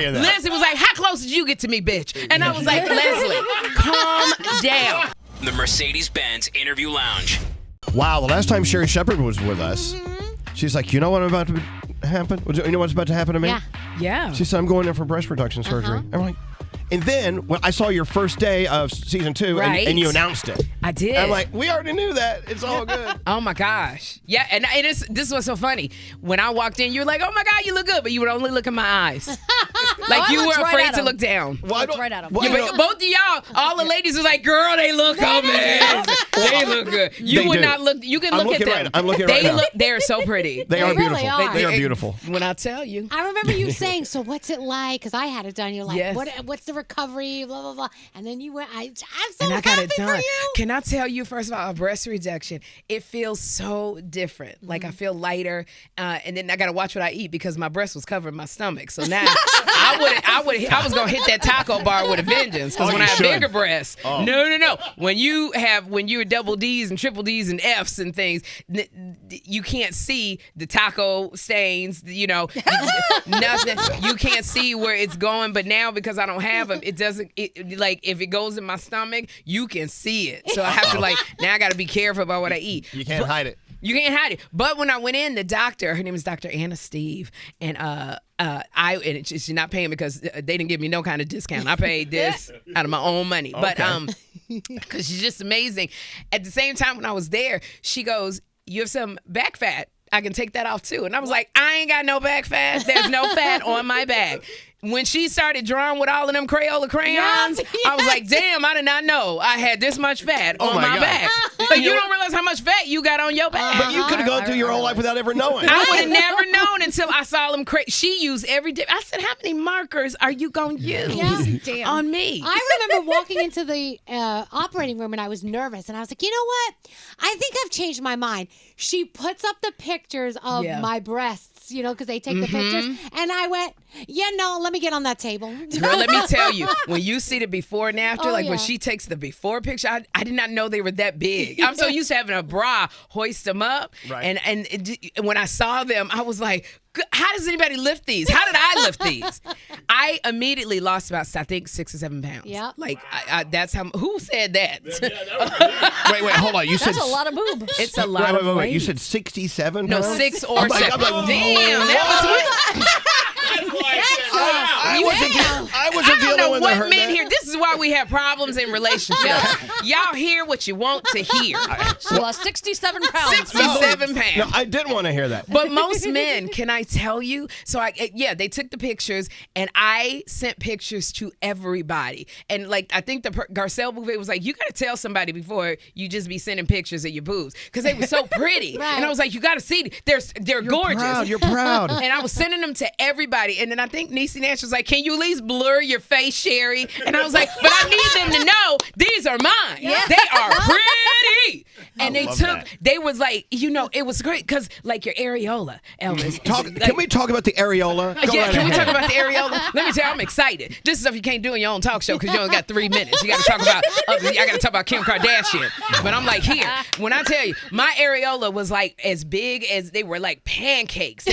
you that. Leslie was like, how close did you get to me, bitch? And I was like, Leslie, calm down. The Mercedes-Benz Interview Lounge. Wow, the last time Sherri Shepherd was with us, she's like, you know what about to happen? You know what's about to happen to me? Yeah. She said, I'm going in for breast reduction surgery. I'm like, and then when I saw your first day of season 2 and you announced it. I did. I'm like, we already knew that. It's all good. Oh my gosh. Yeah, and this was so funny. When I walked in, you were like, oh my God, you look good, but you would only look in my eyes. Like you were afraid to look down. Looked right at him. Yeah, but both of y'all, all the ladies were like, girl, they look amazing. They look good. You would not look, you can look at them. I'm looking right now. They're so pretty. They are really beautiful. are. They are beautiful. When I tell you. I remember you saying, so what's it like? Because I had it done. You're like, Yes. what's the recovery? Blah, blah, blah. And then you went, I'm so And I got happy it done. for you. Can I tell you, first of all, a breast reduction, it feels so different. Like I feel lighter, and then I got to watch what I eat because my breast was covering my stomach. So now I was gonna hit that taco bar with a vengeance because when I have bigger breasts, no. When you're double D's and triple D's and F's and things, you can't see the taco stains. Nothing. You can't see where it's going. But now because I don't have them, it doesn't. Like if it goes in my stomach, you can see it. So I have to now I got to be careful about what I eat. You can't hide it. You can't hide it. But when I went in, the doctor, her name is Dr. Anna Steve, and she's not paying because they didn't give me no kind of discount. I paid this out of my own money. But because she's just amazing. At the same time, when I was there, she goes, "You have some back fat. I can take that off too." And I was like, I ain't got no back fat. There's no fat on my back. When she started drawing with all of them Crayola crayons, I was like, damn, I did not know I had this much fat on my back. But you don't realize how much fat you got on your back. But you could have gone through your whole life without ever knowing. I would have never known until I saw them. She used every day. I said, how many markers are you going to use on me? I remember walking into the operating room and I was nervous. And I was like, you know what? I think I've changed my mind. She puts up the pictures of my breasts, because they take the pictures. And I went, let me get on that table. Girl, let me tell you, when you see the before and after, when she takes the before picture, I did not know they were that big. I'm so used to having a bra hoist them up. Right. And when I saw them, I was like, how does anybody lift these? How did I lift these? I immediately lost about, I think, 6 or 7 pounds. Yeah. Like, that's how, who said that? Wait, hold on. You said that's a lot of boob. It's a lot of weight. Wait. You said 67 pounds? No, 6 or 7. I'm like, damn, that was what? I wasn't the only one that heard men that. here. This is why we have problems in relationships. Y'all hear what you want to hear. She lost 67 pounds. 67 pounds. No, I didn't want to hear that. But most men, can I tell you? So they took the pictures and I sent pictures to everybody. And I think the Garcelle movie was like, you got to tell somebody before you just be sending pictures of your boobs because they were so pretty. Right. And I was like, you got to see, they're gorgeous. You're proud. And I was sending them to everybody. And then I think Niecy Nash was like, can you at least blur your face, Sherri? And I was like, but I need them to know these are mine. Yeah. They are pretty. And they was like, it was great because your areola, Elvis. Can we talk about the areola? Can we talk about the areola? Let me tell you, I'm excited. This is stuff you can't do in your own talk show because you only got 3 minutes. You got to talk about I got to talk about Kim Kardashian. But I'm like, here, when I tell you, my areola was as big as they were like pancakes.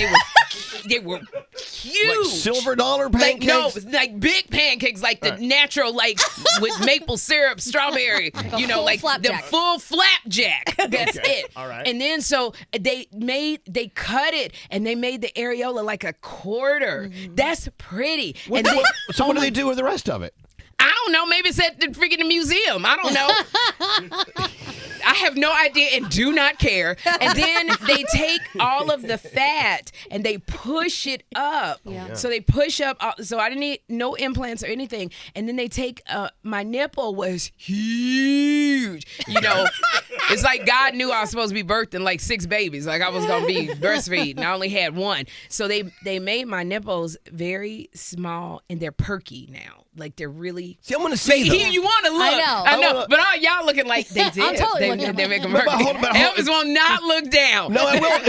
They were huge. Like silver dollar pancakes? No, big pancakes, the natural, with maple syrup, strawberry, the full flapjack. That's it. All right. And then so they cut it and they made the areola like a quarter. That's pretty. What do they do with the rest of it? I don't know. Maybe it's at the freaking museum. I don't know. I have no idea and do not care. And then they take all of the fat and they push it up. Yeah. So they push up. So I didn't need no implants or anything. And then they take, my nipple was huge. It's like God knew I was supposed to be birthing 6 babies. I was going to be breastfeeding. I only had 1. So they made my nipples very small and they're perky now. They're really. See, I'm going to see them. You want to look. I know. But all y'all looking like they did. I'm totally then make them hurt. Elvis will not look down. No, I will.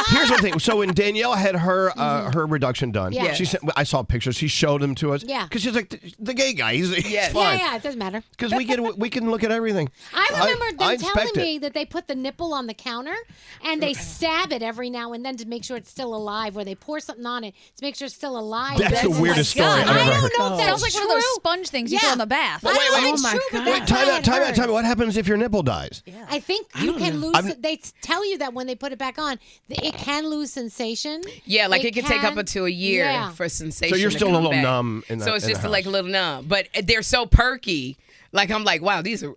Here's the thing. So when Danielle had her reduction done, she sent, I saw pictures. She showed them to us. Yeah. Because she's like, the gay guy, he's fine. Yeah, it doesn't matter. Because we can look at everything. I remember them telling me that they put the nipple on the counter and they stab it every now and then to make sure it's still alive, or they pour something on it to make sure it's still alive. That's the weirdest story I've ever heard. I don't know if that's Sounds like one of those sponge things you throw in the bath. But wait, time out. What happens if your nipple dies? Yeah. I think you can lose. They tell you that when they put it back on, it can lose sensation. Yeah, like it can take up until a year for sensation. So you're still a little numb in that. So it's just like a little numb, but they're so perky. Like, I'm like, wow, these are,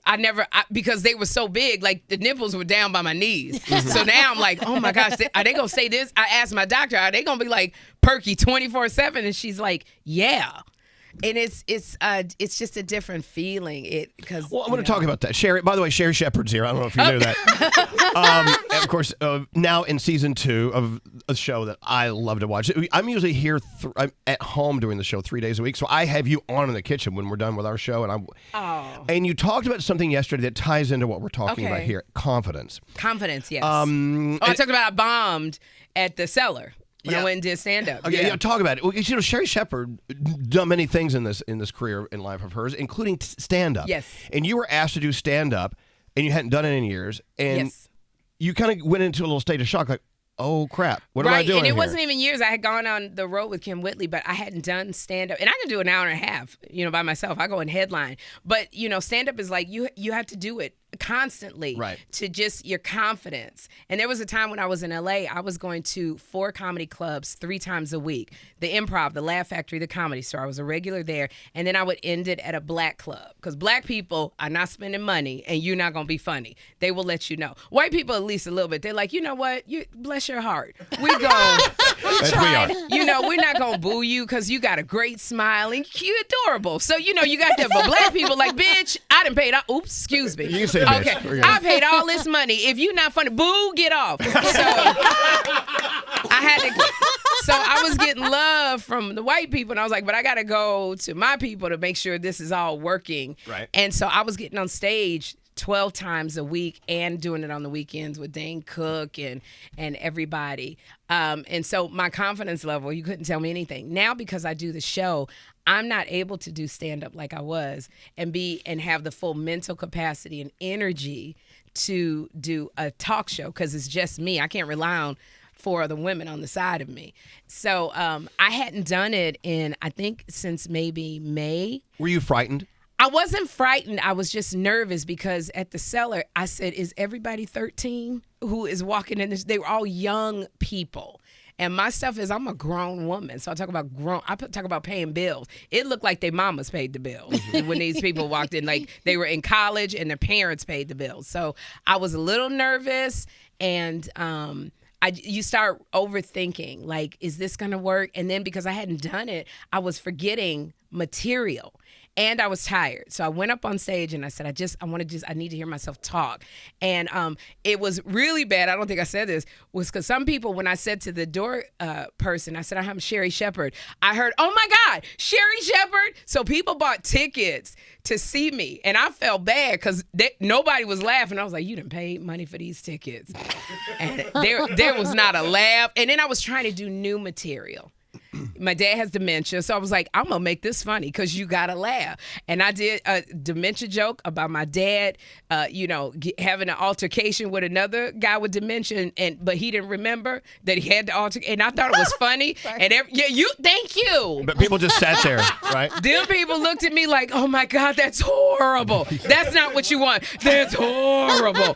because they were so big, like the nipples were down by my knees. So now I'm like, oh my gosh, are they going to say this? I asked my doctor, are they going to be like perky 24/7? And she's like, yeah. And it's just a different feeling. Well, I'm going to talk about that. Sherri, by the way, Sherri Shepherd's here. I don't know if you knew that. And of course, now in season 2 of a show that I love to watch. I'm usually here I'm at home doing the show 3 days a week, so I have you on in the kitchen when we're done with our show. And you talked about something yesterday that ties into what we're talking about here: confidence. Confidence, yes. I talked about I bombed at the Cellar. When I went and did stand-up. Okay, talk about it. You know, Sherri Shepherd done many things in this career in life of hers, including stand-up. Yes. And you were asked to do stand-up, and you hadn't done it in years, and you kind of went into a little state of shock, like, oh, crap, what am I doing and it here? wasn't even years. I had gone on the road with Kim Whitley, but I hadn't done stand-up. And I can do an hour and a half, by myself. I go in headline. But, stand-up is like you have to do it constantly to just your confidence. And there was a time when I was in LA, I was going to 4 comedy clubs 3 times a week. The Improv, the Laugh Factory, the Comedy Store. I was a regular there. And then I would end it at a black club. Because black people are not spending money and you're not going to be funny. They will let you know. White people, at least a little bit, they're like, you know what? Bless your heart. We go. We tried. We're not going to boo you because you got a great smile and you're adorable. So, you got that. But black people like, bitch, I done paid. Oops, excuse me. You can say bitch. Okay, I paid all this money. If you're not funny, boo, get off. So I was getting love from the white people, and I was like, but I got to go to my people to make sure this is all working. Right. And so I was getting on stage 12 times a week and doing it on the weekends with Dane Cook and everybody. And so my confidence level, you couldn't tell me anything. Now, because I do the show, I'm not able to do stand-up like I was and have the full mental capacity and energy to do a talk show because it's just me. I can't rely on 4 other women on the side of me. So I hadn't done it in, I think, since maybe May. Were you frightened? I wasn't frightened. I was just nervous because at the Cellar, I said, is everybody 13 who is walking in this? They were all young people. And my stuff is, I'm a grown woman. So I talk about paying bills. It looked like their mamas paid the bills when these people walked in. Like they were in college and their parents paid the bills. So I was a little nervous and you start overthinking, like, is this going to work? And then because I hadn't done it, I was forgetting material. And I was tired. So I went up on stage and I said, I need to hear myself talk. And it was really bad. I don't think I said this, was because some people, when I said to the door person, I said, I'm Sherri Shepherd. I heard, oh my God, Sherri Shepherd. So people bought tickets to see me. And I felt bad because nobody was laughing. I was like, you done paid money for these tickets. And there was not a laugh. And then I was trying to do new material. My dad has dementia, so I was like, I'm going to make this funny because you got to laugh. And I did a dementia joke about my dad, having an altercation with another guy with dementia, but he didn't remember that he had the altercation. And I thought it was funny. And thank you. But people just sat there, right? Them people looked at me like, oh my God, that's horrible. That's not what you want. That's horrible.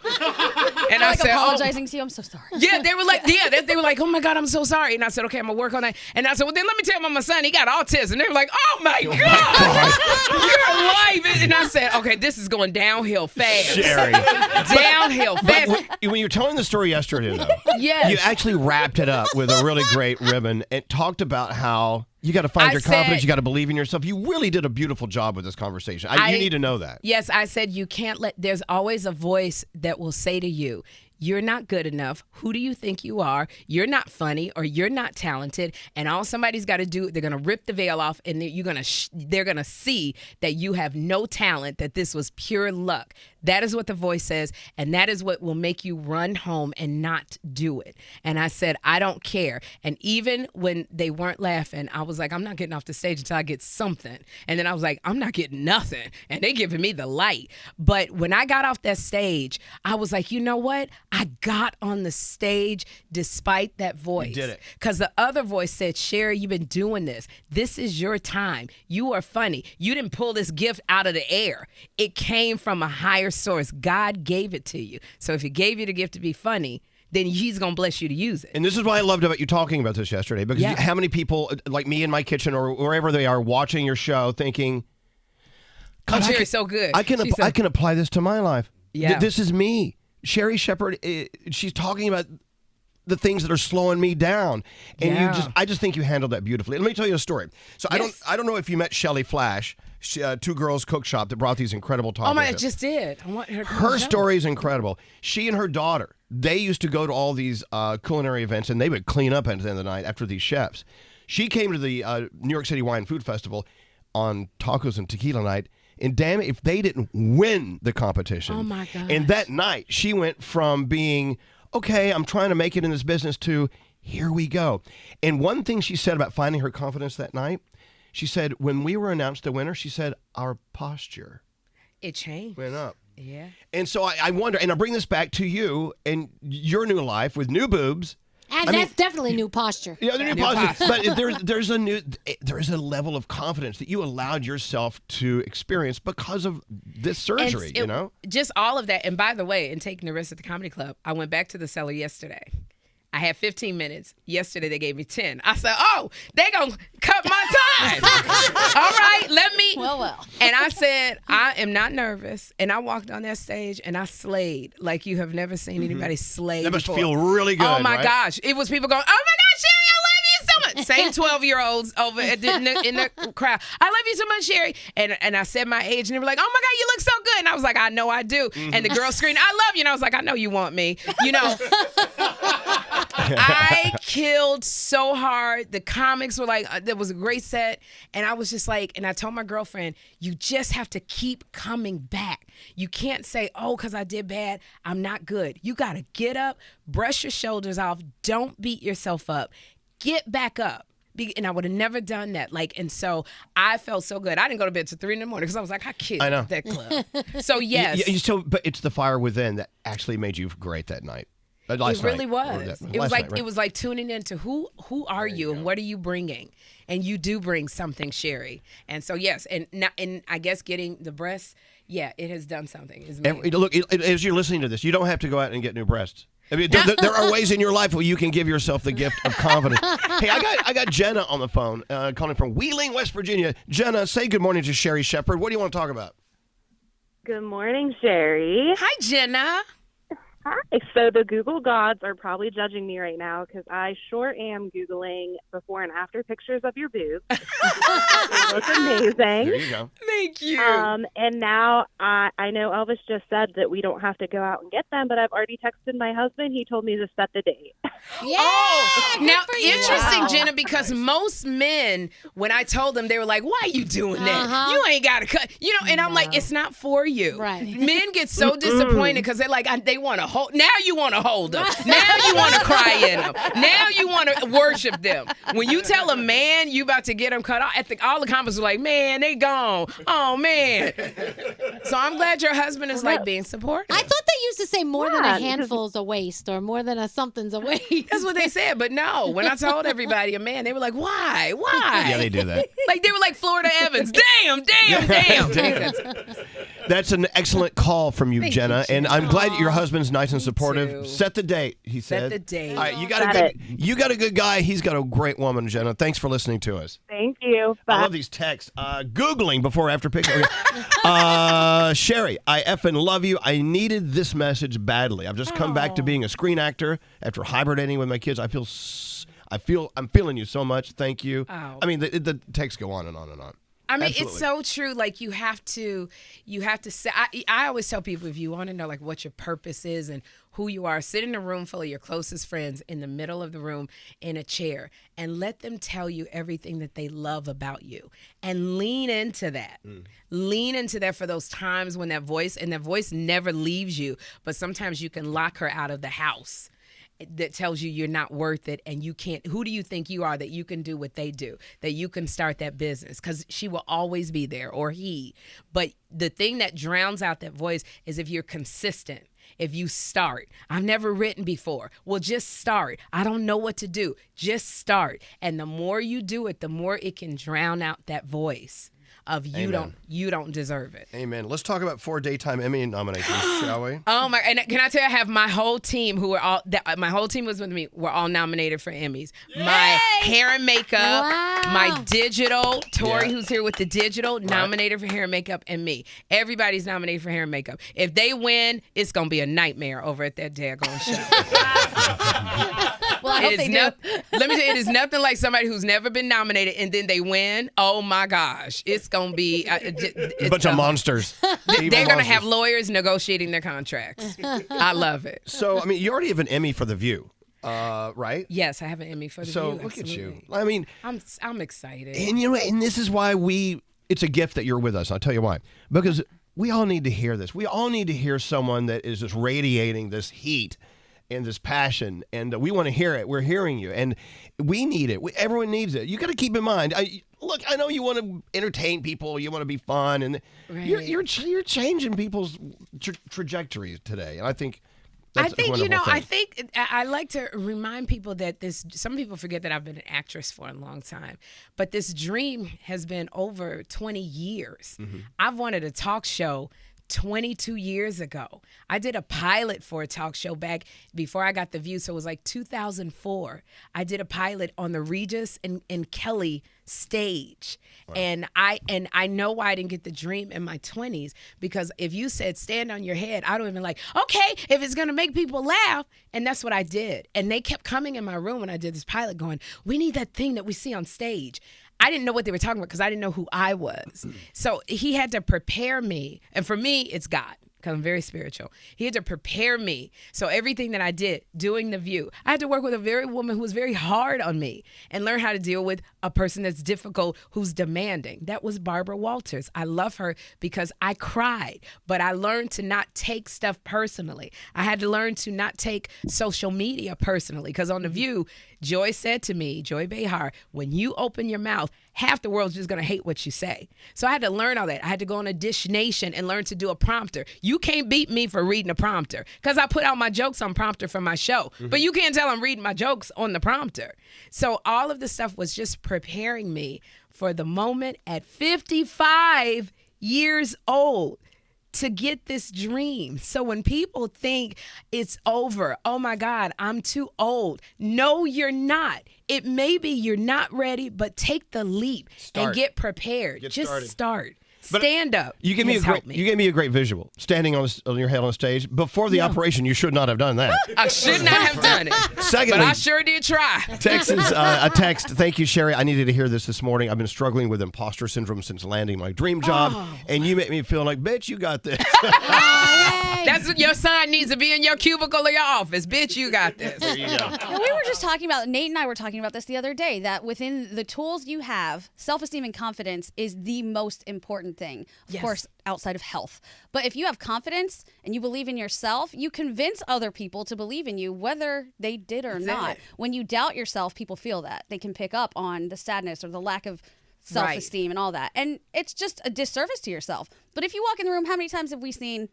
And I said, apologizing to you. I'm so sorry. Yeah, they were like, they were like, oh my God, I'm so sorry. And I said, okay, I'm going to work on that. And I said, well, then let me tell you about my son. He got autism. They were like, oh my God, your life. And I said, okay, this is going downhill fast. Sherri. Downhill fast. When you were telling the story yesterday, though, yes, you actually wrapped it up with a really great ribbon and talked about how you got to find your confidence. You got to believe in yourself. You really did a beautiful job with this conversation. You need to know that. Yes, I said you can't there's always a voice that will say to you, you're not good enough. Who do you think you are? You're not funny or you're not talented. And all somebody's got to do, they're going to rip the veil off and they're going to see that you have no talent, that this was pure luck. That is what the voice says, and that is what will make you run home and not do it. And I said, I don't care. And even when they weren't laughing, I was like, I'm not getting off the stage until I get something. And then I was like, I'm not getting nothing. And they giving me the light. But when I got off that stage, I was like, you know what? I got on the stage despite that voice. You did it. Because the other voice said, Sherri, you've been doing this. This is your time. You are funny. You didn't pull this gift out of the air. It came from a higher source. God gave it to you. So if he gave you the gift to be funny, then he's going to bless you to use it. And this is why I loved about you talking about this yesterday, because how many people, like me in my kitchen or wherever they are, watching your show thinking, God, Sherri's so good. I can apply this to my life. Yeah. This is me. Sherri Shepherd, she's talking about the things that are slowing me down. And I just think you handled that beautifully. Let me tell you a story. So I don't know if you met Shelly Flash, Two Girls Cook Shop, that brought these incredible tacos. Oh my, I just did. I want her to Her story is incredible. She and her daughter, they used to go to all these culinary events, and they would clean up at the end of the night after these chefs. She came to the New York City Wine Food Festival on tacos and tequila night, and damn it, if they didn't win the competition. Oh my God. And that night, she went from being, okay, I'm trying to make it in this business, to here we go. And one thing she said about finding her confidence that night, she said, when we were announced the winner, she said, our posture It changed. went up. Yeah. And so I wonder, and I bring this back to you and your new life with new boobs. And that's definitely new posture. Yeah, the new posture. But there is a level of confidence that you allowed yourself to experience because of this surgery, you know? Just all of that. And by the way, in taking the risk at the comedy club, I went back to the cellar yesterday. I had 15 minutes. Yesterday, they gave me 10. I said, oh, they going to cut my time. All right, let me. Well. And I said, I am not nervous. And I walked on that stage, and I slayed like you have never seen anybody slay That must before. feel really good, Oh, my right? gosh. It was people going, oh, my God, Sherri, I love you so much. Same 12-year-olds over in the crowd. I love you so much, Sherri. And I said my age, and they were like, oh, my God, you look so good. And I was like, I know I do. And the girl screamed, I love you. And I was like, I know you want me. You know. I killed so hard. The comics were like, there was a great set. And I was just like, and I told my girlfriend, you just have to keep coming back. You can't say, oh, because I did bad, I'm not good. You got to get up, brush your shoulders off. Don't beat yourself up. Get back up. And I would have never done that. And so I felt so good. I didn't go to bed till 3 a.m. because I was like, I killed that club. So, yes. But it's the fire within that actually made you great that night. It really was. It was like tuning into who are you and what are you bringing, and you do bring something, Sherri. And so yes, and I guess getting the breasts, it has done something. Look, as you're listening to this, you don't have to go out and get new breasts. I mean, there are ways in your life where you can give yourself the gift of confidence. Hey, I got Jenna on the phone, calling from Wheeling, West Virginia. Jenna, say good morning to Sherri Shepherd. What do you want to talk about? Good morning, Sherri. Hi, Jenna. Hi. So the Google gods are probably judging me right now because I sure am Googling before and after pictures of your boobs. They look amazing. There you go. Thank you. And now I know Elvis just said that we don't have to go out and get them, but I've already texted my husband. He told me to set the date. Now, interesting, Jenna, because most men, when I told them, they were like, why are you doing that? You ain't got to cut. And I'm like, it's not for you. Right. Men get so disappointed because they're like, they want to hold. Now you want to hold them. Now you want to cry in them. Now you want to worship them. When you tell a man you about to get them cut off, all the comments are like, man, they gone. Oh, man. So I'm glad your husband is being supportive. I thought they used to say more than a handful's a waist or more than a something's a waist. That's what they said. But no, when I told everybody a man, they were like, why? Why? Yeah, they do that. They were like Florida Evans. Damn. That's an excellent call from you, Jenna. And I'm glad your husband's nice and supportive. too. Set the date, he said. Set the date. All right, you got a good guy. He's got a great woman, Jenna. Thanks for listening to us. Thank you. Bye. I love these texts. Googling before after picture. Sherri, I effing love you. I needed this message badly. I've just come back to being a screen actor after hibernating with my kids. I'm feeling you so much. Thank you. Oh. I mean, the texts go on and on and on. I mean, Absolutely. it's so true. Like you have to say. I always tell people, if you want to know like what your purpose is and who you are, sit in a room full of your closest friends in the middle of the room in a chair and let them tell you everything that they love about you, and lean into that. Lean into that for those times when that voice never leaves you, but sometimes you can lock her out of the house. That tells you you're not worth it and you can't. Who do you think you are that you can do what they do, that you can start that business? Because she will always be there, or he. But the thing that drowns out that voice is if you're consistent. If you start. I've never written before. Well, just start. I don't know what to do. Just start. And the more you do it, the more it can drown out that voice of you don't deserve it. Amen. Let's talk about 4 daytime Emmy nominations, shall we? Oh my! And can I tell you, I have my whole team my whole team was with me. We're all nominated for Emmys. Yay! My hair and makeup, my digital, Tori, who's here with the digital, nominated for hair and makeup, and me. Everybody's nominated for hair and makeup. If they win, it's gonna be a nightmare over at that daggone show. Well, I hope they do. Let me tell you, it is nothing like somebody who's never been nominated and then they win. Oh my gosh, it's gonna be a bunch of monsters. They're gonna have lawyers negotiating their contracts. I love it. So, I mean, you already have an Emmy for The View, right? Yes, I have an Emmy for The View. So look at you. I mean, I'm excited. And you know, and this is why it's a gift that you're with us. I'll tell you why. Because we all need to hear this. We all need to hear someone that is just radiating this heat and this passion, and we want to hear it. We're hearing you, and we need it. Everyone needs it. You got to keep in mind. Look, I know you want to entertain people. You want to be fun, and you're changing people's trajectories today. And I think that's a wonderful thing. I like to remind people that some people forget that I've been an actress for a long time, but this dream has been over 20 years. Mm-hmm. I've wanted a talk show 22 years ago. I did a pilot for a talk show back before I got The View, so it was like 2004. I did a pilot on the Regis and Kelly stage. Wow. And I know why I didn't get the dream in my 20s, because if you said stand on your head, I would have been like, okay, if it's gonna make people laugh. And that's what I did. And they kept coming in my room when I did this pilot going, we need that thing that we see on stage. I didn't know what they were talking about because I didn't know who I was. So he had to prepare me. And for me, it's God, because I'm very spiritual. He had to prepare me. So everything that I did, doing The View, I had to work with a woman who was very hard on me and learn how to deal with a person that's difficult, who's demanding. That was Barbara Walters. I love her because I cried, but I learned to not take stuff personally. I had to learn to not take social media personally, because on The View, Joy said to me, Joy Behar, when you open your mouth, half the world's just going to hate what you say. So I had to learn all that. I had to go on a Dish Nation and learn to do a prompter. You can't beat me for reading a prompter, because I put out my jokes on prompter for my show. Mm-hmm. But you can't tell I'm reading my jokes on the prompter. So all of this stuff was just preparing me for the moment at 55 years old to get this dream. So when people think it's over, oh my God, I'm too old. No, you're not. It may be you're not ready, but take the leap and get prepared. Just start. Stand up. You gave me a great visual. Standing on your head on stage before the operation. You should not have done that. I should not have done it. Secondly, but I sure did try. A text. Thank you, Sherri. I needed to hear this morning. I've been struggling with imposter syndrome since landing my dream job, and you make me feel like, bitch, you got this. That's what your son needs to be in your cubicle or your office. Bitch, you got this. There you go. And we were just talking about, Nate and I were talking about this the other day, that within the tools you have, self-esteem and confidence is the most important thing. Of course, outside of health. But if you have confidence and you believe in yourself, you convince other people to believe in you, whether they did or not. When you doubt yourself, people feel that. They can pick up on the sadness or the lack of self-esteem and all that. And it's just a disservice to yourself. But if you walk in the room, how many times have we seen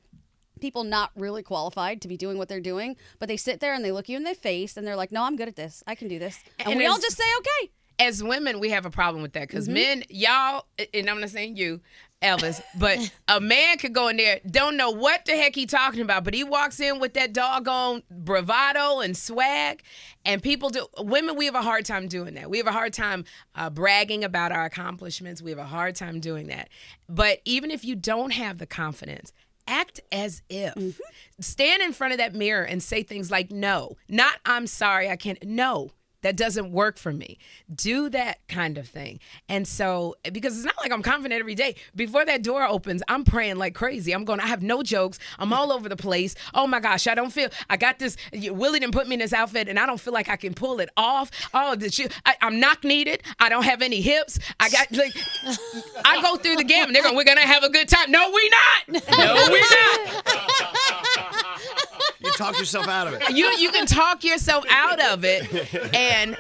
people not really qualified to be doing what they're doing, but they sit there and they look you in the face and they're like, no, I'm good at this. I can do this. And we all just say, okay. As women, we have a problem with that, because men, y'all, and I'm not saying you, Elvis, but a man could go in there, don't know what the heck he talking about, but he walks in with that doggone bravado and swag, and women, we have a hard time doing that. We have a hard time bragging about our accomplishments. We have a hard time doing that. But even if you don't have the confidence, act as if. Stand in front of that mirror and say things like, no, not I'm sorry, I can't. No, That doesn't work for me. Do that kind of thing. And so, because it's not like I'm confident every day. Before that door opens, I'm praying like crazy. I have no jokes. I'm all over the place. Oh my gosh, I got this, Willie didn't put me in this outfit and I don't feel like I can pull it off. Oh, I'm knock needed. I don't have any hips. I go through the gamut. We're going to have a good time. No, we not. No, we not. You talk yourself out of it. You can talk yourself out of it. And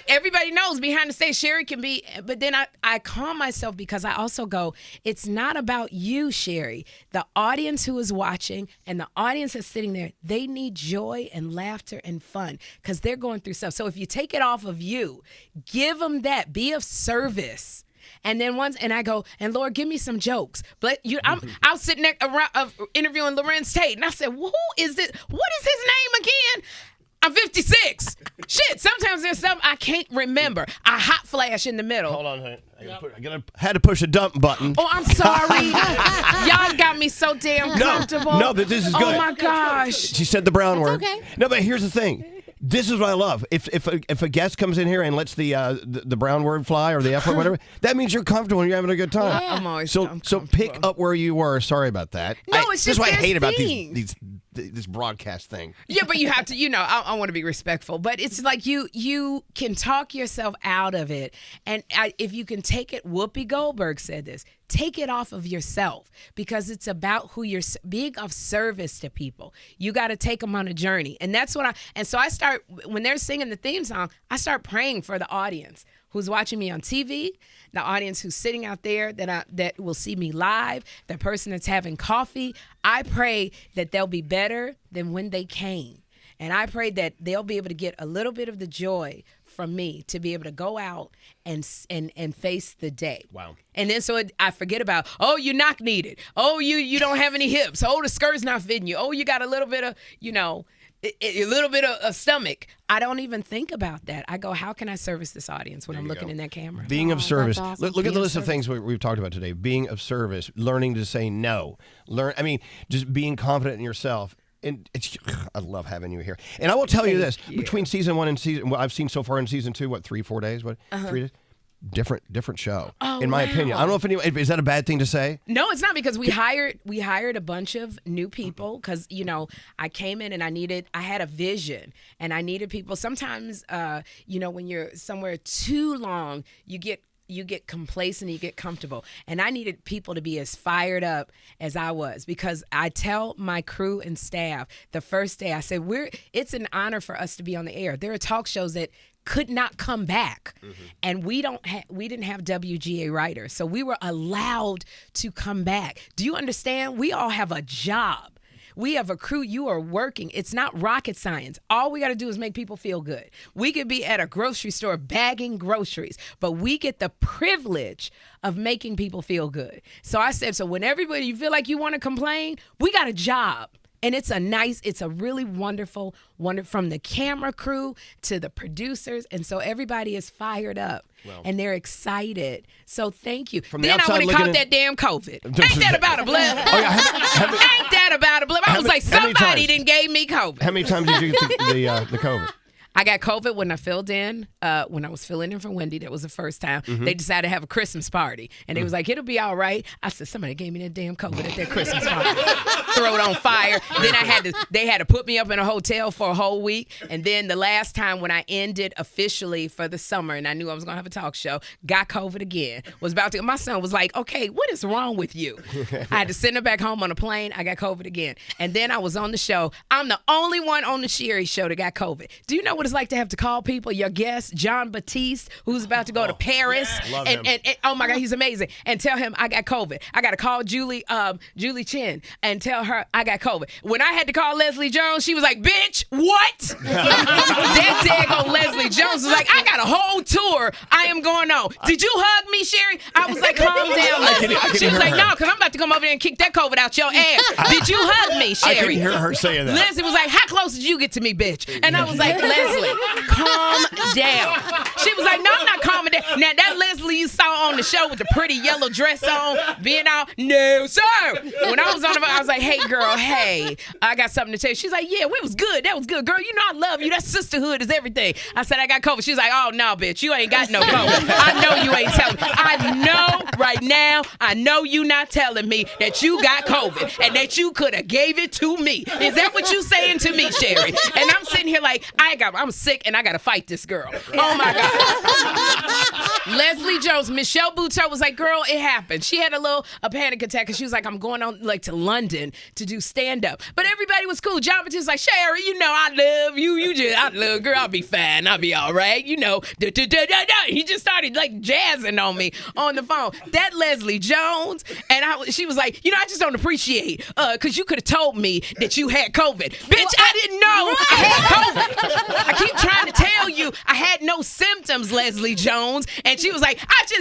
everybody knows behind the stage, Sherri can be, but then I calm myself because I also go, it's not about you, Sherri. The audience who is watching and the audience that's sitting there, they need joy and laughter and fun because they're going through stuff. So if you take it off of you, give them that. Be of service. And then I go, and Lord, give me some jokes. But I was sitting there interviewing Lorenz Tate, and I said, who is this? What is his name again? I'm 56. Shit, sometimes there's something I can't remember. A hot flash in the middle. Hold on, I had to push a dump button. Oh, I'm sorry. Y'all got me so damn comfortable. No, but this is good. Oh, my gosh. She said the brown word. Okay. No, but here's the thing. This is what I love. If a guest comes in here and lets the brown word fly or the F word, whatever, that means you're comfortable and you're having a good time. Yeah. I'm always so pick up where you were. Sorry about that. No, it's just this is what I hate about things. this broadcast thing. Yeah, but you have to, I want to be respectful, but it's like you can talk yourself out of it. And if you can take it, Whoopi Goldberg said this, take it off of yourself because it's about who you're being of service to people. You got to take them on a journey. And that's what so I start, when they're singing the theme song, I start praying for the audience who's watching me on TV, the audience who's sitting out there that will see me live, the person that's having coffee. I pray that they'll be better than when they came. And I pray that they'll be able to get a little bit of the joy from me to be able to go out and face the day. Wow. And then I forget about, oh, you're knock needed. Oh, you don't have any hips. Oh, the skirt's not fitting you. Oh, you got a little bit of, a little bit of a stomach. I don't even think about that. I go, how can I service this audience when I'm looking in that camera? Being of service. Awesome. Look at the list of things we've talked about today. Being of service, learning to say no. Just being confident in yourself. And I love having you here. And I will tell you this, between season 1 and what I've seen so far in season 2, 3-4 days? 3 days? Different show, in my opinion. I don't know if is that a bad thing to say? No, it's not, because we hired a bunch of new people because I came in and I had a vision and I needed people. Sometimes when you're somewhere too long, you get complacent, you get comfortable. And I needed people to be as fired up as I was, because I tell my crew and staff the first day, I said, it's an honor for us to be on the air. There are talk shows that could not come back. Mm-hmm. And we didn't have WGA writers. So we were allowed to come back. Do you understand? We all have a job. We have a crew. You are working. It's not rocket science. All we got to do is make people feel good. We could be at a grocery store bagging groceries, but we get the privilege of making people feel good. So I said, when you feel like you want to complain, we got a job. And it's a really wonderful, from the camera crew to the producers. And so everybody is fired up and they're excited. So thank you. From then I would have caught that damn COVID. Ain't that about a blip? Ain't that about a blip? I was like, somebody didn't gave me COVID. How many times did you get the COVID? I got COVID when I filled in, when I was filling in for Wendy. That was the first time. Mm-hmm. They decided to have a Christmas party. And they was like, it'll be all right. I said, somebody gave me that damn COVID at their Christmas party. Throw it on fire. Then they had to put me up in a hotel for a whole week. And then the last time when I ended officially for the summer and I knew I was going to have a talk show, got COVID again. My son was like, okay, what is wrong with you? I had to send her back home on a plane. I got COVID again. And then I was on the show. I'm the only one on the Sherri show that got COVID. Do you know what it's like to have to call people, your guest, John Batiste, who's about to go to Paris, and oh my God, he's amazing, and tell him I got COVID. I got to call Julie Chen and tell her I got COVID. When I had to call Leslie Jones, she was like, bitch, what? That daggone Leslie Jones was like, I got a whole tour I am going on. Did you hug me, Sherri? I was like, calm down, Leslie. She was like, no, because I'm about about to come over there and kick that COVID out your ass. Did you hug me, Sherri? I couldn't hear her saying that. Leslie was like, how close did you get to me, bitch? And I was like, Leslie, calm down. She was like, no, I'm not calming down. Now, that Leslie you saw on the show with the pretty yellow dress on, being all, no, sir. When I was on the phone, I was like, hey, girl, hey, I got something to tell you. She's like, yeah, we was good. That was good. Girl, you know I love you. That sisterhood is everything. I said, I got COVID. She's like, oh, no, bitch, you ain't got no COVID. I know you ain't telling me. I know right now, I know you not telling me that you got COVID and that you could have gave it to me. Is that what you saying to me, Sherri? And I'm sitting here like, I'm sick and I got to fight this girl. Oh, my God. Leslie Jones, Michelle Buteau was like, girl, it happened. She had a panic attack because she was like, I'm going on like to London to do stand-up. But everybody was cool. John Batiste was like, Sherri, you know I love you. I love, girl, I'll be fine. I'll be all right. You know, he just started like jazzing on me on the phone. That Leslie Jones, and she was like, you know, I just don't appreciate, because you could have told me that you had COVID. Bitch, I didn't know I had COVID. I keep trying to tell you I had no symptoms, Leslie Jones. And she was like,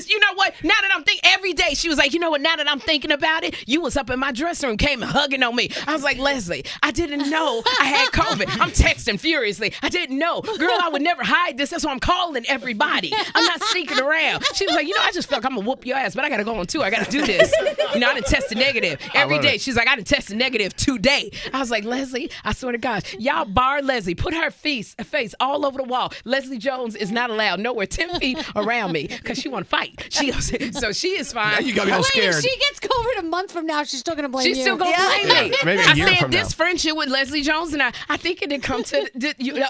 you know what, now that I'm thinking, every day, she was like, you know what, now that I'm thinking about it, you was up in my dressing room, came and hugging on me. I was like, Leslie, I didn't know I had COVID. I'm texting furiously. I didn't know. Girl, I would never hide this. That's why I'm calling everybody. I'm not sneaking around. She was like, you know, I just feel like I'm going to whoop your ass, but I got to go on tour. I got to do this. You know, I done tested negative every day. She's like, I done tested negative today. I was like, Leslie, I swear to God, y'all bar Leslie. Put her face all over the wall. Leslie Jones is not allowed nowhere 10 feet around me because she want to fight. So she is fine. Now you got me all scared. If she gets COVID a month from now, she's still going to blame you. She's still going to blame me. Maybe a year I said from this now. friendship with Leslie Jones and I think it did come to,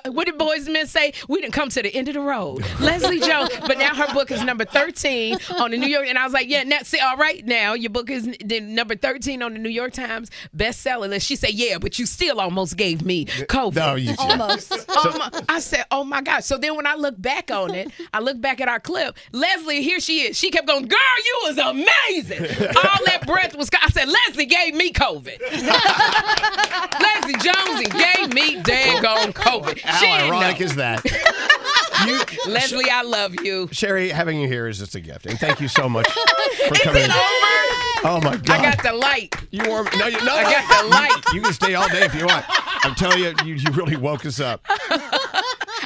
what did Boys and Men say? We didn't come to the end of the road. Leslie Jones, but now her book is number 13 on the New York, and I was like, yeah, now, see, all right, now your book is number 13 on the New York Times bestseller list. She said, yeah, but you still almost gave me COVID. No, you Almost. I said, oh my God. So then when I look back on it, I look back at our clip, Leslie, here she is. She kept going, girl, you was amazing. All that breath was, I said, Leslie gave me COVID. Leslie Jones gave me daggone COVID. How ironic is that? Leslie, I love you. Sherri, having you here is just a gift. And thank you so much for coming in. Oh, my God. I got the light. You warm. No, I got the light. You can stay all day if you want. I'm telling you, you really woke us up.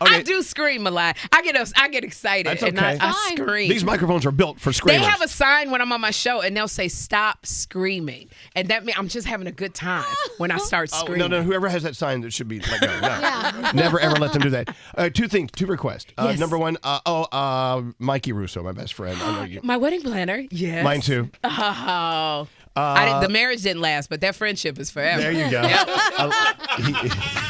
Okay. I do scream a lot. I get excited. That's and okay. I scream. These microphones are built for screamers. They have a sign when I'm on my show, and they'll say, stop screaming. And that means I'm just having a good time when I start screaming. No, whoever has that sign, that should be let go. No. Yeah. Never, ever let them do that. Two requests. Yes. Number one, Mikey Russo, my best friend. I know you. My wedding planner, yes. Mine too. Oh. The marriage didn't last, but that friendship is forever. There you go.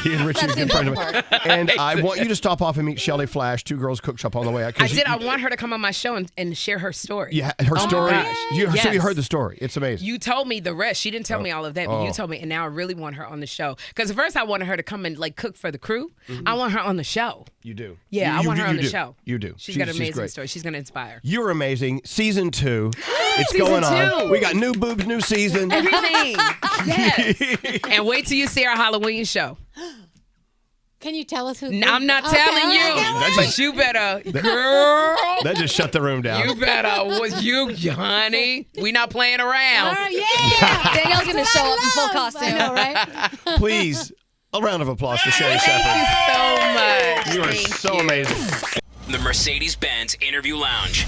He and Richie are good friends of mine. And I want you to stop off and meet Shelly Flash, Two Girls Cook Shop on the way out. I did. I want her to come on my show and share her story. Yeah, her story. My gosh. So you heard the story. It's amazing. You told me the rest. She didn't tell me all of that, but you told me, and now I really want her on the show. Because at first I wanted her to come and like cook for the crew. I want her on the show. You do. Yeah, I want her on the show. You do. She's got an amazing story. She's going to inspire. You're amazing. Season 2. It's Season going on. 2. We got new boobs, new season. Everything. Yes. And wait till you see our Halloween show. Can you tell us who? I'm not telling you, but you better, girl. That just shut the room down. You better, honey. We not playing around. Yeah. Danielle's going to show up in full costume. I know, right? Please, a round of applause for Sherri Shepherd. Thank you so much. You are so amazing. The Mercedes-Benz Interview Lounge.